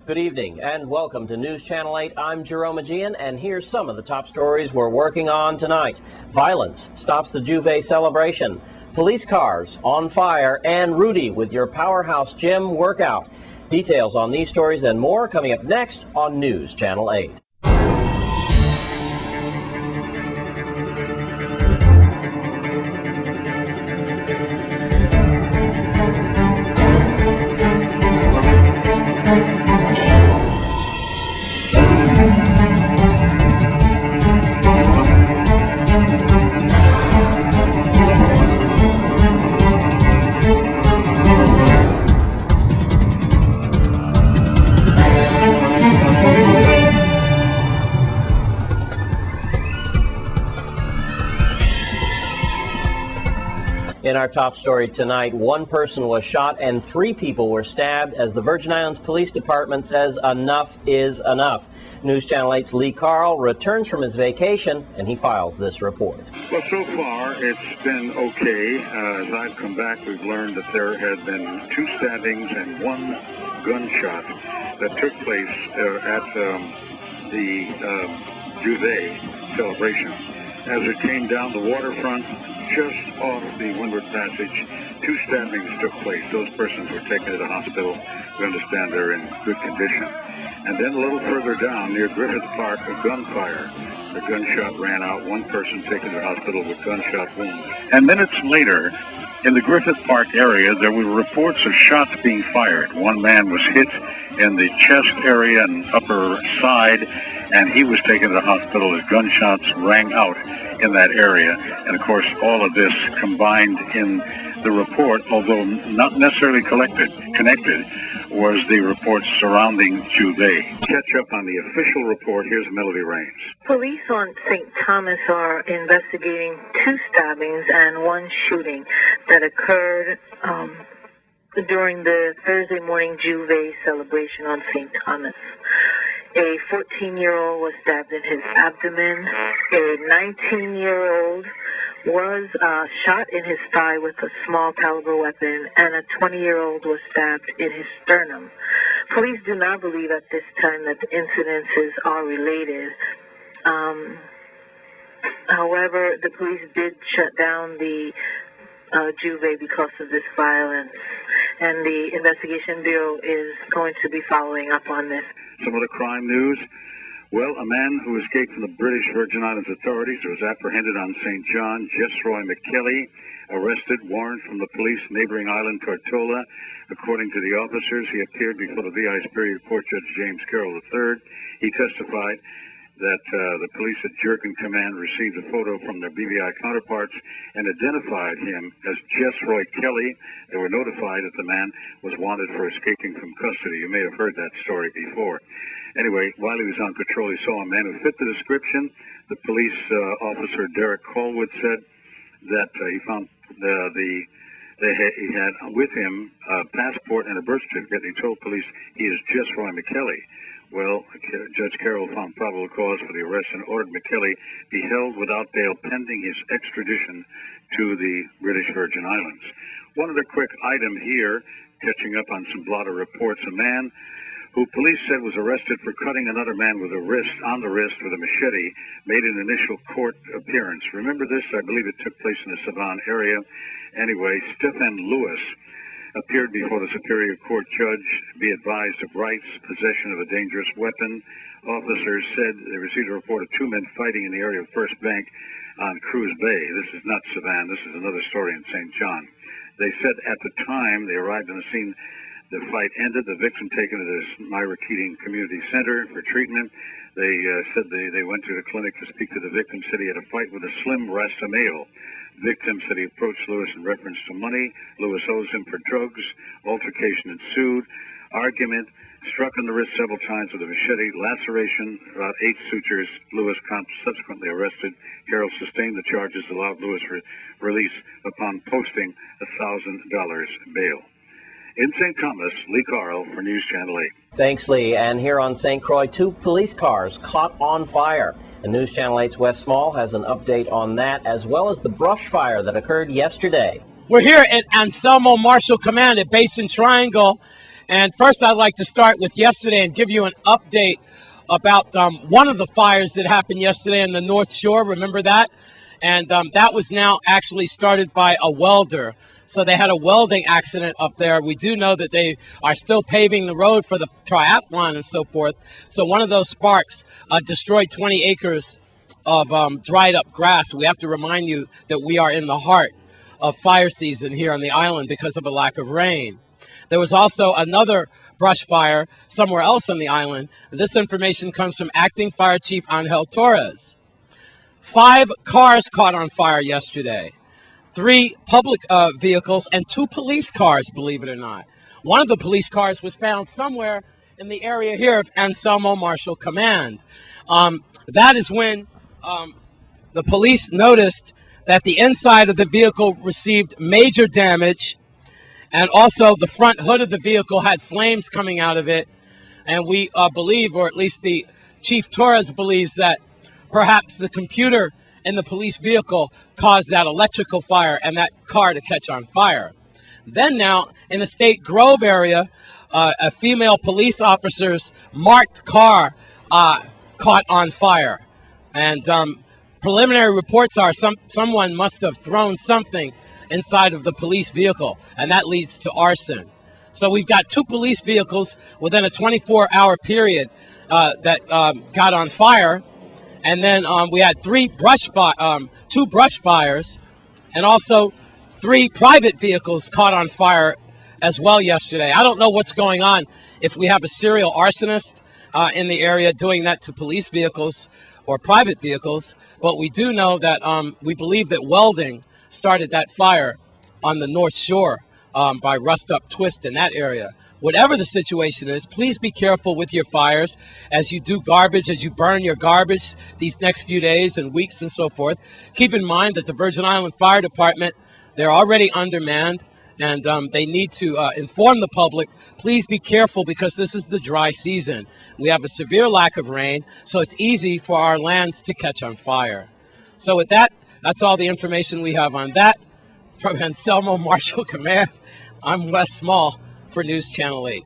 Good evening and welcome to News Channel 8. I'm Jerome Aegean, and here's some of the top stories we're working on tonight. Violence stops the Jouvert celebration. Police cars on fire, and Rudy with your Powerhouse Gym workout. Details on these stories and more coming up next on News Channel 8. In our top story tonight, one person was shot and 3 people were stabbed as the Virgin Islands Police Department says enough is enough. News Channel 8's Lee Carl returns from his vacation and he files this report. Well, so far it's been okay. As I've come back, we've learned that there had been 2 stabbings and 1 gunshot that took place at the Jouvert celebration. As it came down the waterfront, just off the Windward Passage, 2 stabbings took place. Those persons were taken to the hospital. We understand they're in good condition. And then a little further down, near Griffith Park, a gunfire. The gunshot ran out. 1 person taken to the hospital with gunshot wounds. And minutes later, in the Griffith Park area, there were reports of shots being fired. 1 man was hit in the chest area and upper side, and he was taken to the hospital as gunshots rang out in that area. And of course, all of this combined in the report, although not necessarily connected, was the reports surrounding Jouvert. Catch up on the official report. Here's Melody Raines. Police on St. Thomas are investigating 2 stabbings and 1 shooting that occurred during the Thursday morning Jouvert celebration on St. Thomas. A 14-year-old was stabbed in his abdomen. A 19-year-old was shot in his thigh with a small caliber weapon, and a 20-year-old was stabbed in his sternum. Police do not believe at this time that the incidences are related. However, the police did shut down the Jouvert because of this violence, and the Investigation Bureau is going to be following up on this. Some other crime news. Well, a man who escaped from the British Virgin Islands authorities was apprehended on St. John. Jessroy McKelly, arrested, warrant from the police neighboring island Tortola. According to the officers, he appeared before the VI Superior Court Judge James Carroll III. He testified that the police at Jerkin Command received a photo from their BVI counterparts and identified him as Jessroy Kelly. They were notified that the man was wanted for escaping from custody. You may have heard that story before. Anyway, while he was on patrol, he saw a man who fit the description. The police officer, Derek Colwood, said that he found he had with him a passport and a birth certificate. He told police he is Jessroy McKelly. Well, Judge Carroll found probable cause for the arrest and ordered McKelly be held without bail pending his extradition to the British Virgin Islands. One other quick item here, catching up on some blotter reports. A man who police said was arrested for cutting another man with on the wrist with a machete made an initial court appearance. Remember this? I believe it took place in the Savannah area. Anyway, Stephen Lewis appeared before the Superior Court judge, be advised of rights, possession of a dangerous weapon. Officers said they received a report of 2 men fighting in the area of First Bank on Cruz Bay. This is not Savannah. This is another story in St. John. They said at the time they arrived on the scene, the fight ended, the victim taken to the Myra Keating Community Center for treatment. They said they went to the clinic to speak to the victim, said he had a fight with a Slim Rasta male. Victim said he approached Lewis in reference to money. Lewis owes him for drugs. Altercation ensued. Argument. Struck on the wrist several times with a machete. Laceration. About 8 sutures. Lewis subsequently arrested. Carroll sustained the charges, allowed Lewis release upon posting $1,000 bail. In St. Thomas, Lee Carl for News Channel 8. Thanks, Lee. And here on St. Croix, 2 police cars caught on fire. And News Channel 8's Wes Small has an update on that, as well as the brush fire that occurred yesterday. We're here at Anselmo Marshall Command at Basin Triangle, And first, I'd like to start with yesterday and give you an update about one of the fires that happened yesterday in the North Shore. Remember that? And that was now actually started by a welder. So they had a welding accident up there. We do know that they are still paving the road for the triathlon and so forth. So one of those sparks destroyed 20 acres of dried up grass. We have to remind you that we are in the heart of fire season here on the island because of a lack of rain. There was also another brush fire somewhere else on the island. This information comes from Acting Fire Chief Angel Torres. 5 cars caught on fire yesterday. 3 public vehicles and 2 police cars, believe it or not. One of the police cars was found somewhere in the area here of Anselmo Marshall Command. That is when the police noticed that the inside of the vehicle received major damage, and also the front hood of the vehicle had flames coming out of it. And we believe, or at least the Chief Torres believes, that perhaps the computer in the police vehicle caused that electrical fire and that car to catch on fire. Then now, in the State Grove area, a female police officer's marked car caught on fire. And preliminary reports are someone must have thrown something inside of the police vehicle, and that leads to arson. So we've got 2 police vehicles within a 24-hour period that got on fire, and then we had 2 brush fires, and also 3 private vehicles caught on fire as well yesterday. I don't know what's going on, if we have a serial arsonist in the area doing that to police vehicles or private vehicles, but we do know that we believe that welding started that fire on the North Shore by Rust Up Twist in that area. Whatever the situation is, please be careful with your fires as you do garbage, as you burn your garbage these next few days and weeks and so forth. Keep in mind that the Virgin Island Fire Department, they're already undermanned, and they need to inform the public. Please be careful because this is the dry season. We have a severe lack of rain, so it's easy for our lands to catch on fire. So with that, that's all the information we have on that. From Anselmo Marshall Command, I'm Wes Small for News Channel 8.